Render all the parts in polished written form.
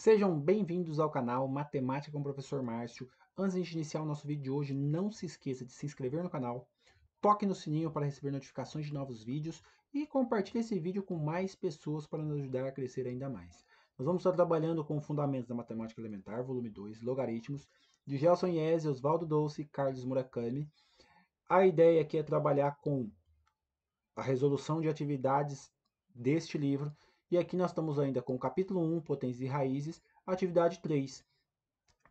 Sejam bem-vindos ao canal Matemática com o Professor Márcio. Antes de iniciar o nosso vídeo de hoje, não se esqueça de se inscrever no canal, toque no sininho para receber notificações de novos vídeos e compartilhe esse vídeo com mais pessoas para nos ajudar a crescer ainda mais. Nós vamos estar trabalhando com Fundamentos da Matemática Elementar, volume 2, Logaritmos, de Gelson Iese, Oswaldo Dolce e Carlos Murakami. A ideia aqui é trabalhar com a resolução de atividades deste livro. E aqui nós estamos ainda com o capítulo 1, potências e raízes, atividade 3.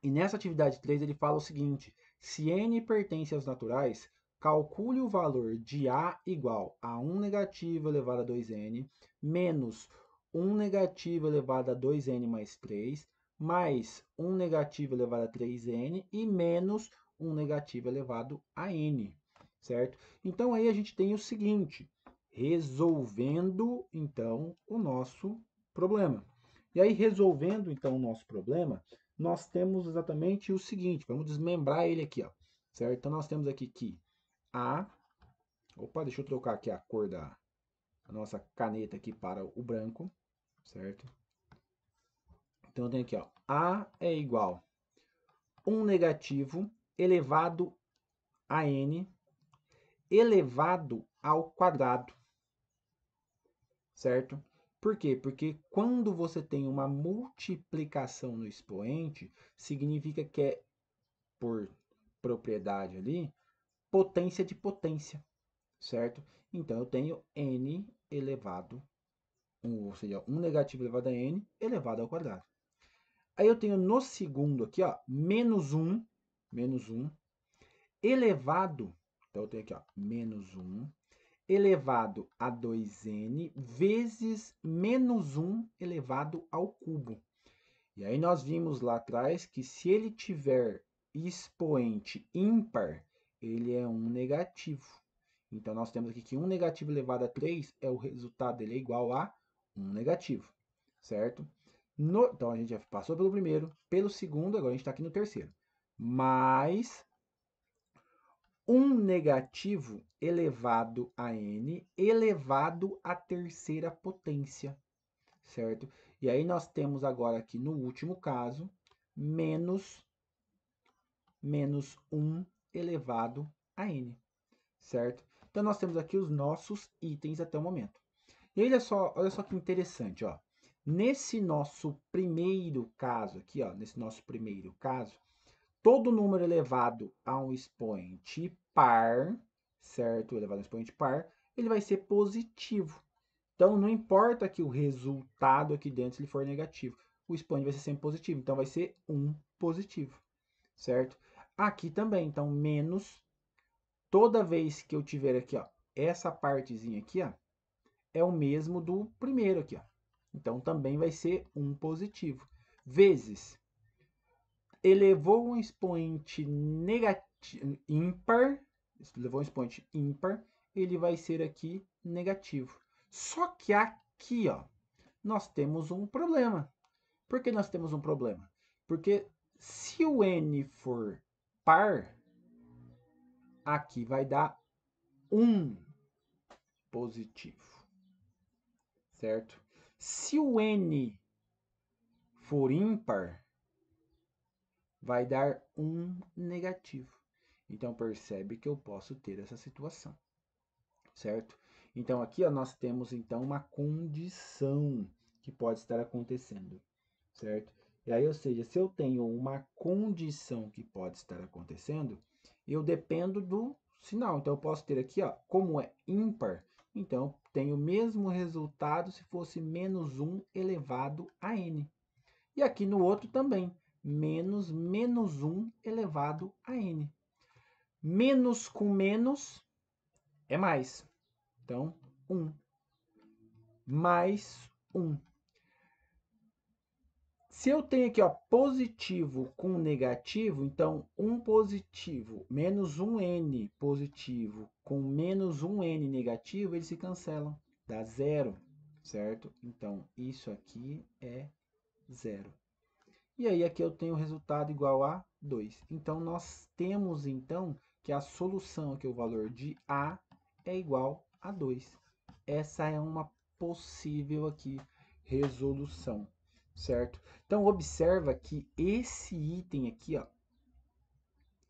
E nessa atividade 3 ele fala o seguinte: se n pertence aos naturais, calcule o valor de A igual a 1 negativo elevado a 2n, menos 1 negativo elevado a 2n mais 3, mais 1 negativo elevado a 3n e menos 1 negativo elevado a n, certo? Então aí a gente tem o seguinte: resolvendo então o nosso problema. E aí, resolvendo então o nosso problema, nós temos exatamente o seguinte, vamos desmembrar ele aqui, ó, certo? Então nós temos aqui que deixa eu trocar aqui a cor da nossa caneta aqui para o branco, certo? Então eu tenho aqui, ó, A é igual a 1 negativo elevado a n elevado ao quadrado, certo? Por quê? Porque quando você tem uma multiplicação no expoente, significa que é, por propriedade ali, potência de potência, certo? Então, eu tenho n elevado, ou seja, 1 negativo elevado a n elevado ao quadrado. Aí eu tenho no segundo aqui, ó, menos 1 elevado, então eu tenho aqui, ó, menos 1 elevado a 2n vezes menos 1 elevado ao cubo. E aí nós vimos lá atrás que se ele tiver expoente ímpar, ele é um negativo. Então nós temos aqui que 1 negativo elevado a 3 o resultado dele é igual a 1 negativo, certo? Então a gente já passou pelo primeiro, pelo segundo, agora a gente está aqui no terceiro. Mais 1 negativo elevado a n elevado à terceira potência, certo? E aí nós temos agora aqui no último caso, menos 1 elevado a n, certo? Então nós temos aqui os nossos itens até o momento. E olha só que interessante, ó. Nesse nosso primeiro caso aqui, ó, todo número elevado a um expoente par, certo? Elevado a um expoente par, ele vai ser positivo. Então, não importa que o resultado aqui dentro, se ele for negativo, o expoente vai ser sempre positivo. Então, vai ser 1 positivo, certo? Aqui também, então, menos, toda vez que eu tiver aqui, ó, essa partezinha aqui, ó, é o mesmo do primeiro aqui, ó. Então, também vai ser 1 positivo. Vezes elevou um expoente ímpar, elevou um expoente ímpar, ele vai ser aqui negativo. Só que aqui, ó, nós temos um problema. Por que nós temos um problema? Porque se o n for par, aqui vai dar 1 positivo, certo? Se o n for ímpar, vai dar 1 negativo. Então, percebe que eu posso ter essa situação, certo? Então, aqui ó, nós temos então uma condição que pode estar acontecendo, certo? E aí, ou seja, se eu tenho uma condição que pode estar acontecendo, eu dependo do sinal. Então, eu posso ter aqui, ó, como é ímpar, então, tenho o mesmo resultado se fosse menos 1 elevado a n. E aqui no outro também, menos 1 elevado a n. Menos com menos é mais. Então, 1. Mais 1. Se eu tenho aqui, ó, positivo com negativo, então 1 positivo menos 1n positivo com menos 1n negativo, eles se cancelam. Dá 0, certo? Então, isso aqui é 0. E aí aqui eu tenho o resultado igual a 2. Então, nós temos, então, que a solução aqui, o valor de A é igual a 2. Essa é uma possível aqui resolução, certo? Então observa que esse item aqui, ó,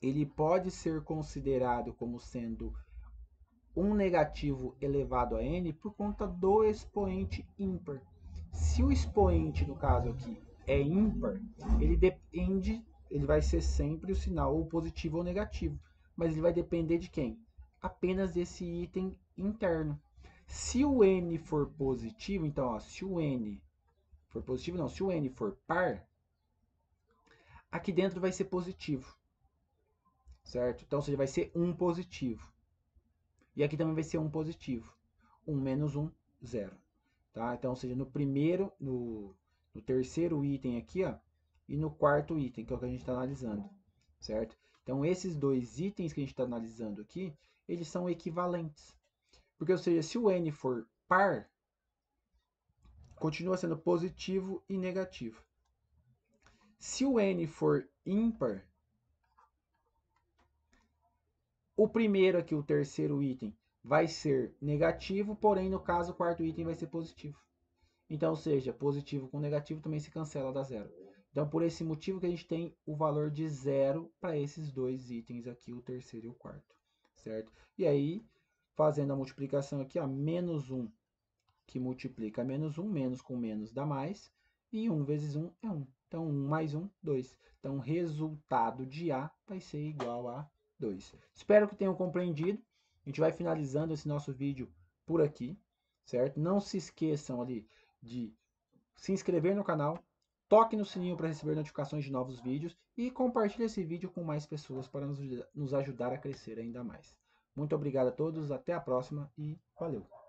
ele pode ser considerado como sendo um negativo elevado a n por conta do expoente ímpar. Se o expoente, no caso aqui, é ímpar, ele vai ser sempre o sinal ou positivo ou negativo, mas ele vai depender de quem? Apenas desse item interno. Se o n for positivo, então, ó, se o n for positivo, não, se o n for par, aqui dentro vai ser positivo, certo? Então, ou seja, vai ser um positivo. E aqui também vai ser um positivo. 1 menos 1, 0. Tá? Então, ou seja, no terceiro item aqui, ó, e no quarto item, que é o que a gente está analisando, certo? Então, esses dois itens que a gente está analisando aqui, eles são equivalentes. Porque, ou seja, se o n for par, continua sendo positivo e negativo. Se o n for ímpar, o primeiro aqui, o terceiro item, vai ser negativo, porém, no caso, o quarto item vai ser positivo. Então, ou seja, positivo com negativo também se cancela, dá zero. Então, por esse motivo que a gente tem o valor de zero para esses dois itens aqui, o terceiro e o quarto, certo? E aí, fazendo a multiplicação aqui, ó, menos 1 que multiplica menos 1, menos com menos dá mais, e 1 vezes 1 é 1. Então, 1 mais 1, 2. Então, o resultado de A vai ser igual a 2. Espero que tenham compreendido. A gente vai finalizando esse nosso vídeo por aqui, certo? Não se esqueçam ali de se inscrever no canal, toque no sininho para receber notificações de novos vídeos e compartilhe esse vídeo com mais pessoas para nos ajudar a crescer ainda mais. Muito obrigado a todos, até a próxima e valeu!